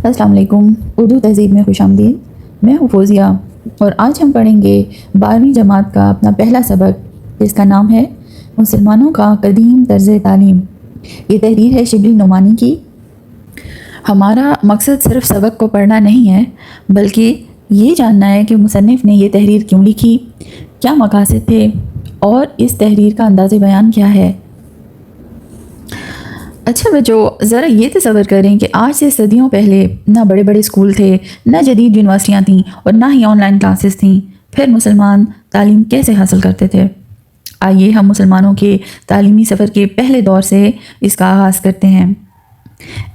अस्सलाम वालेकुम। उर्दू तहज़ीब में खुश आमदीद। मैं हूँ फौजिया और आज हम पढ़ेंगे 12वीं जमात का अपना पहला सबक, जिसका नाम है मुसलमानों का कदीम तर्ज़ तालीम। ये तहरीर है शिबली नोमानी की। हमारा मकसद सिर्फ़ सबक को पढ़ना नहीं है, बल्कि ये जानना है कि मुसन्निफ़ ने ये तहरीर क्यों लिखी, क्या मकासद थे और इस तहरीर का अंदाज़ बयान क्या है। अच्छा बच्चों, ज़रा ये तसव्वुर करें कि आज से सदियों पहले ना बड़े बड़े स्कूल थे, ना जदीद यूनिवर्सिटियाँ थीं और ना ही ऑनलाइन क्लासेस थीं। फिर मुसलमान तालीम कैसे हासिल करते थे? आइए हम मुसलमानों के तालीमी सफ़र के पहले दौर से इसका आगाज़ करते हैं।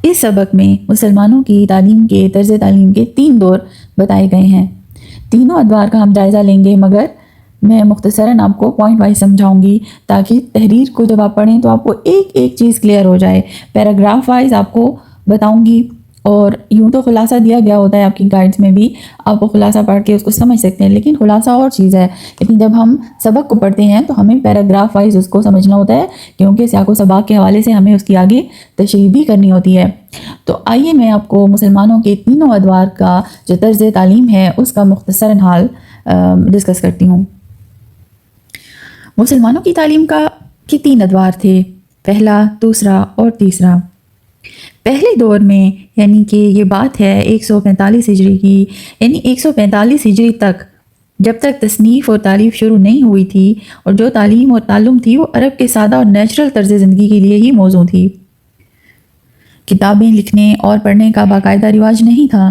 इस सबक में मुसलमानों की तालीम के तर्ज़ तालीम के 3 दौर बताए गए हैं। तीनों अदवार का हम जायज़ा लेंगे, मगर मैं मुख्तसरन आपको पॉइंट वाइज समझाऊंगी ताकि तहरीर को जब आप पढ़ें तो आपको एक एक चीज़ क्लियर हो जाए। पैराग्राफ वाइज आपको बताऊंगी और यूँ तो खुलासा दिया गया होता है आपकी गाइड्स में भी, आप वो खुलासा पढ़ के उसको समझ सकते हैं, लेकिन खुलासा और चीज़ है। लेकिन जब हम सबक को पढ़ते हैं तो हमें पैराग्राफ वाइज उसको समझना होता है, क्योंकि सियाक़ो सबक के हवाले से हमें उसकी आगे तशरीह भी करनी होती है। तो आइए मैं आपको मुसलमानों के तीनों अदवार का जो तर्ज़ तालीम है उसका मुख्तसरन हाल डिस्कस करती हूँ। मुसलमानों की तालीम के 3 अदवार थे, पहला, दूसरा और तीसरा। पहले दौर में, यानी कि ये बात है 145 हिजरी की, यानी 145 हिजरी तक, जब तक तसनीफ़ और तालीफ़ शुरू नहीं हुई थी और जो तालीम और ताल्लुम थी वो अरब के सादा और नेचुरल तर्ज़ ज़िंदगी के लिए ही मौजू थी। किताबें लिखने और पढ़ने का बाकायदा रिवाज नहीं था।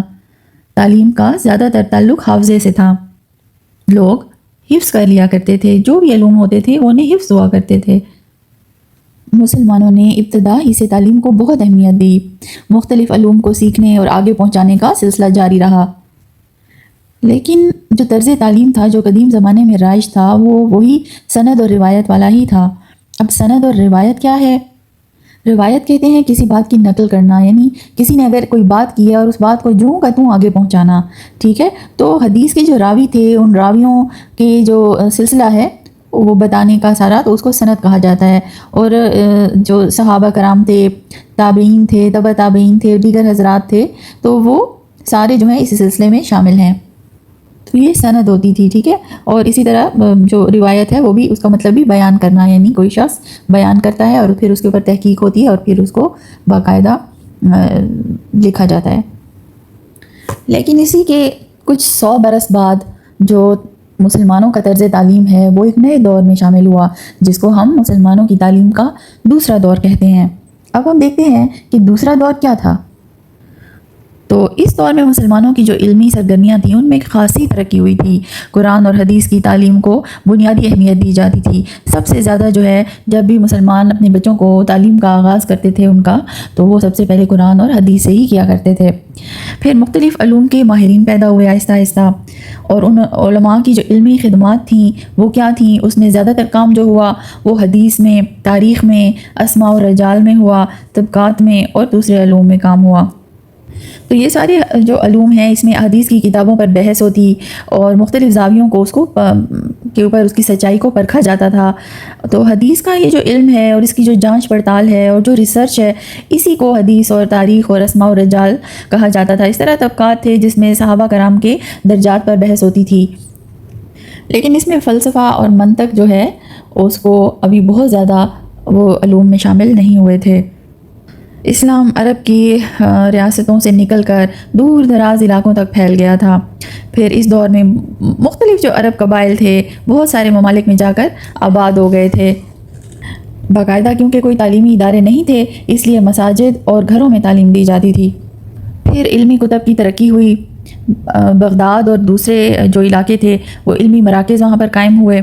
तालीम का ज़्यादातर ताल्लुक़ हाफ़ज़े से था। लोग हिफ्ज़ कर लिया करते थे, जो भी इल्म होते थे वो उन्हें हिफ्ज़ हुआ करते थे। मुसलमानों ने इब्तिदा ही से तालीम को बहुत अहमियत दी। मुख्तलिफ़ इल्म को सीखने और आगे पहुँचाने का सिलसिला जारी रहा। लेकिन जो तर्ज़ तालीम था जो कदीम ज़माने में राइज था वो वही सनद और रिवायत वाला ही था। अब सनद और रिवायत क्या है? रिवायत कहते हैं किसी बात की नकल करना, यानी किसी ने अगर कोई बात की है और उस बात को यूँ का त्यों आगे पहुँचाना, ठीक है। तो हदीस के जो रावी थे, उन रावियों के जो सिलसिला है वो बताने का सारा, तो उसको सनद कहा जाता है। और जो सहाबा कराम थे, ताबईन थे, तबा ताबईन थे, दीगर हजरात थे, तो वो सारे जो हैं इस सिलसिले में शामिल हैं। तो ये सनद होती थी, ठीक है। और इसी तरह जो रिवायत है वो भी, उसका मतलब भी बयान करना, यानी कोई शख्स बयान करता है और फिर उसके ऊपर तहकीक होती है और फिर उसको बाकायदा लिखा जाता है। लेकिन इसी के कुछ 100 बरस बाद जो मुसलमानों का तर्ज़ तालीम है वो एक नए दौर में शामिल हुआ, जिसको हम मुसलमानों की तालीम का दूसरा दौर कहते हैं। अब हम देखते हैं कि दूसरा दौर क्या था। तो इस दौर में मुसलमानों की जो इल्मी सरगर्मियाँ थीं उनमें एक खासी तरक्की हुई थी। कुरान और हदीस की तालीम को बुनियादी अहमियत दी जाती थी। सबसे ज़्यादा जो है, जब भी मुसलमान अपने बच्चों को तालीम का आगाज़ करते थे उनका, तो वो सबसे पहले कुरान और हदीस से ही किया करते थे। फिर मुख्तलिफ़ इल्म के माहिरीन पैदा हुए आहिस्ता आहिस्ता, और उन उलमा की जो इल्मी खिदमात थीं वो क्या थीं, उसमें ज़्यादातर काम जो हुआ वो हदीस में, तारीख़ में, अस्मा और रजाल में हुआ, तबक़ात में और दूसरे इल्म में काम हुआ। तो ये सारे जो इल्म हैं इसमें हदीस की किताबों पर बहस होती और मुख्तलिफ़ ज़ावियों को उसको के ऊपर उसकी सच्चाई को परखा जाता था। तो हदीस का ये जो इल्म है और इसकी जो जांच पड़ताल है और जो रिसर्च है, इसी को हदीस और तारीख़ और अस्मा और रजाल कहा जाता था। इस तरह तबक़ात थे जिसमें सहाबा कराम के दर्जात पर बहस होती थी। लेकिन इसमें फ़लसफ़ा और मंतक जो है उसको अभी बहुत ज़्यादा वो इल्म में शामिल नहीं हुए थे। इस्लाम अरब की रियासतों से निकलकर दूर दराज इलाकों तक फैल गया था। फिर इस दौर में मुख्तलिफ़ जो अरब कबाइल थे बहुत सारे ममालिक में जाकर आबाद हो गए थे। बाकायदा क्योंकि कोई तालीमी इदारे नहीं थे, इसलिए मसाजिद और घरों में तालीम दी जाती थी। फिर इल्मी कुतब की तरक्की हुई। बगदाद और दूसरे जो इलाके थे वो इल्मी मराकज़ वहाँ पर कायम हुए।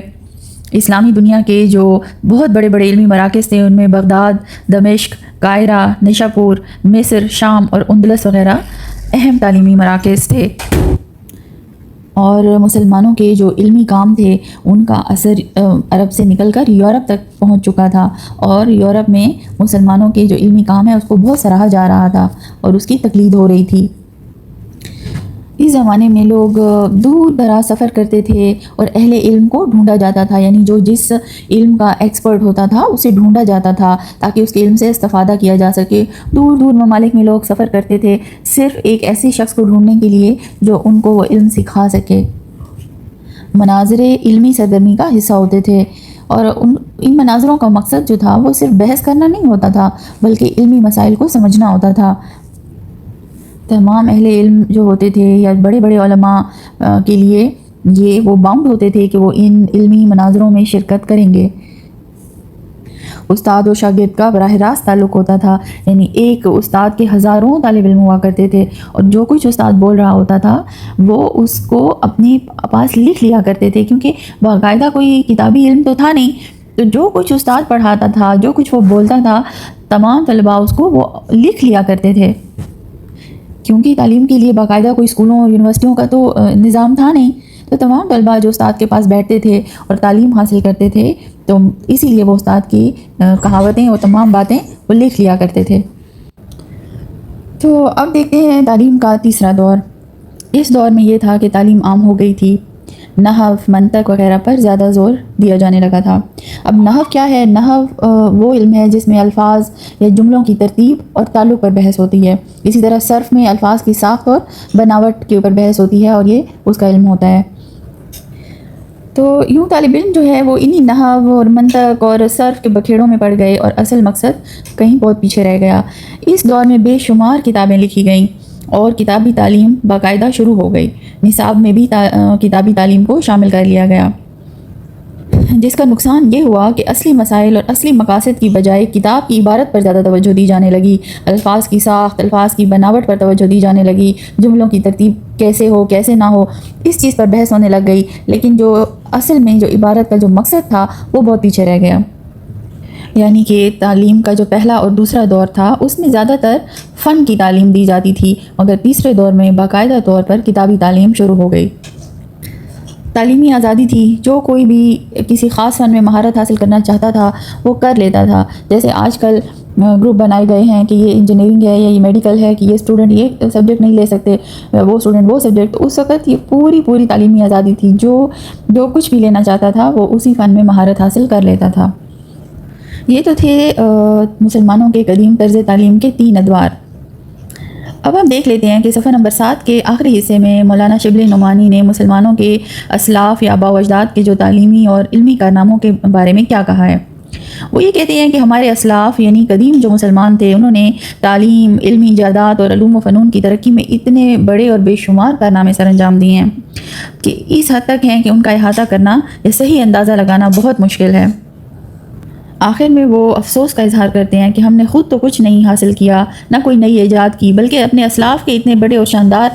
इस्लामी दुनिया के जो बहुत बड़े बड़े इल्मी मराकज़ थे उनमें बगदाद, दमिश्क, कायरा, निशापुर, मिस्र, शाम और उंदलस वग़ैरह अहम तालीमी मराकज़ थे। और मुसलमानों के जो इल्मी काम थे उनका असर अरब से निकलकर यूरोप तक पहुंच चुका था, और यूरोप में मुसलमानों के जो इल्मी काम है उसको बहुत सराहा जा रहा था और उसकी तकलीद हो रही थी। اس زمانے میں لوگ دور دراز سفر کرتے تھے اور اہل علم کو ڈھونڈا جاتا تھا، یعنی جو جس علم کا ایکسپرٹ ہوتا تھا اسے ڈھونڈا جاتا تھا تاکہ اس کے علم سے استفادہ کیا جا سکے۔ دور دور ممالک میں لوگ سفر کرتے تھے صرف ایک ایسے شخص کو ڈھونڈنے کے لیے جو ان کو وہ علم سکھا سکے۔ مناظر علمی سرگرمی کا حصہ ہوتے تھے، اور ان مناظروں کا مقصد جو تھا وہ صرف بحث کرنا نہیں ہوتا تھا بلکہ علمی مسائل کو سمجھنا ہوتا تھا۔ تمام اہل علم جو ہوتے تھے یا بڑے بڑے علماء کے لیے یہ وہ باؤنڈ ہوتے تھے کہ وہ ان علمی مناظروں میں شرکت کریں گے۔ استاد و شاگرد کا براہ راست تعلق ہوتا تھا، یعنی ایک استاد کے ہزاروں طالب علم ہوا کرتے تھے، اور جو کچھ استاد بول رہا ہوتا تھا وہ اس کو اپنے پاس لکھ لیا کرتے تھے، کیونکہ باقاعدہ کوئی کتابی علم تو تھا نہیں، تو جو کچھ استاد پڑھاتا تھا، جو کچھ وہ بولتا تھا، تمام طلباء اس کو وہ لکھ لیا کرتے تھے، کیونکہ تعلیم کے لیے باقاعدہ کوئی اسکولوں اور یونیورسٹیوں کا تو نظام تھا نہیں، تو تمام طلباء جو استاد کے پاس بیٹھتے تھے اور تعلیم حاصل کرتے تھے تو اسی لیے وہ استاد کی کہاوتیں اور تمام باتیں وہ لکھ لیا کرتے تھے۔ تو اب دیکھتے ہیں تعلیم کا تیسرا دور۔ اس دور میں یہ تھا کہ تعلیم عام ہو گئی تھی، نحو، منطق وغیرہ پر زیادہ زور دیا جانے لگا تھا۔ اب نحو کیا ہے؟ نحو وہ علم ہے جس میں الفاظ یا جملوں کی ترتیب اور تعلق پر بحث ہوتی ہے۔ اسی طرح صرف میں الفاظ کی ساخت اور بناوٹ کے اوپر بحث ہوتی ہے، اور یہ اس کا علم ہوتا ہے۔ تو یوں طالب علم جو ہے وہ انہی نحو اور منطق اور صرف کے بکھیڑوں میں پڑ گئے اور اصل مقصد کہیں بہت پیچھے رہ گیا۔ اس دور میں بے شمار کتابیں لکھی گئیں اور کتابی تعلیم باقاعدہ شروع ہو گئی، نصاب میں بھی کتابی تعلیم کو شامل کر لیا گیا، جس کا نقصان یہ ہوا کہ اصلی مسائل اور اصلی مقاصد کی بجائے کتاب کی عبارت پر زیادہ توجہ دی جانے لگی، الفاظ کی ساخت، الفاظ کی بناوٹ پر توجہ دی جانے لگی، جملوں کی ترتیب کیسے ہو کیسے نہ ہو اس چیز پر بحث ہونے لگ گئی، لیکن جو اصل میں جو عبارت کا جو مقصد تھا وہ بہت پیچھے رہ گیا۔ یعنی کہ تعلیم کا جو پہلا اور دوسرا دور تھا اس میں زیادہ تر فن کی تعلیم دی جاتی تھی، مگر تیسرے دور میں باقاعدہ طور پر کتابی تعلیم شروع ہو گئی۔ تعلیمی آزادی تھی، جو کوئی بھی کسی خاص فن میں مہارت حاصل کرنا چاہتا تھا وہ کر لیتا تھا۔ جیسے آج کل گروپ بنائے گئے ہیں کہ یہ انجینئرنگ ہے یا یہ میڈیکل ہے، کہ یہ اسٹوڈنٹ یہ سبجیکٹ نہیں لے سکتے، وہ اسٹوڈنٹ وہ سبجیکٹ۔ اس وقت یہ پوری تعلیمی آزادی تھی، جو کچھ بھی لینا چاہتا تھا وہ اسی فن میں مہارت حاصل کر لیتا تھا۔ یہ تو تھے مسلمانوں کے قدیم طرز تعلیم کے 3 ادوار۔ اب ہم دیکھ لیتے ہیں کہ صفحہ نمبر 7 کے آخری حصے میں مولانا شبلی نعمانی نے مسلمانوں کے اسلاف یا آباء و اجداد کے جو تعلیمی اور علمی کارناموں کے بارے میں کیا کہا ہے۔ وہ یہ کہتے ہیں کہ ہمارے اسلاف یعنی قدیم جو مسلمان تھے انہوں نے تعلیم، علمی ایجادات اور علوم و فنون کی ترقی میں اتنے بڑے اور بے شمار کارنامے سر انجام دیے ہیں کہ اس حد تک ہیں کہ ان کا احاطہ کرنا یا صحیح اندازہ لگانا بہت مشکل ہے۔ آخر میں وہ افسوس کا اظہار کرتے ہیں کہ ہم نے خود تو کچھ نہیں حاصل کیا، نہ کوئی نئی ایجاد کی، بلکہ اپنے اسلاف کے اتنے بڑے اور شاندار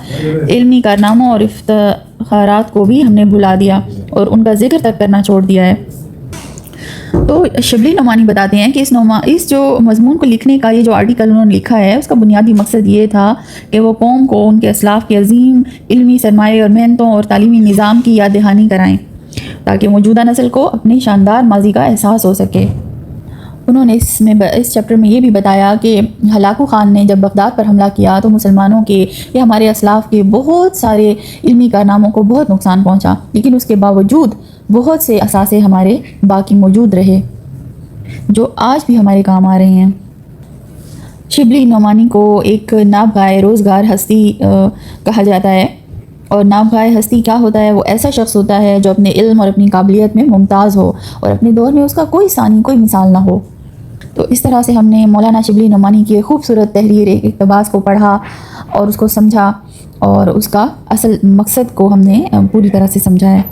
علمی کارناموں اور افتخارات کو بھی ہم نے بھلا دیا اور ان کا ذکر تک کرنا چھوڑ دیا ہے۔ تو شبلی نعمانی بتاتے ہیں کہ اس جو مضمون کو لکھنے کا یہ جو آرٹیکل انہوں نے لکھا ہے اس کا بنیادی مقصد یہ تھا کہ وہ قوم کو ان کے اسلاف کے عظیم علمی سرمایے اور محنتوں اور تعلیمی نظام کی یاد دہانی کرائیں تاکہ موجودہ نسل کو اپنے شاندار ماضی کا احساس ہو سکے۔ انہوں نے اس چیپٹر میں یہ بھی بتایا کہ ہلاکو خان نے جب بغداد پر حملہ کیا تو مسلمانوں کے یا ہمارے اسلاف کے بہت سارے علمی کارناموں کو بہت نقصان پہنچا، لیکن اس کے باوجود بہت سے اثاثے ہمارے باقی موجود رہے جو آج بھی ہمارے کام آ رہے ہیں۔ شبلی نعمانی کو ایک نابغہ روزگار ہستی کہا جاتا ہے، اور نابغہ ہستی کیا ہوتا ہے؟ وہ ایسا شخص ہوتا ہے جو اپنے علم اور اپنی قابلیت میں ممتاز ہو اور اپنے دور میں اس کا کوئی ثانی، کوئی مثال نہ ہو۔ تو اس طرح سے ہم نے مولانا شبلی نعمانی کی خوبصورت تحریر ایک اقتباس کو پڑھا اور اس کو سمجھا اور اس کا اصل مقصد کو ہم نے پوری طرح سے سمجھا ہے۔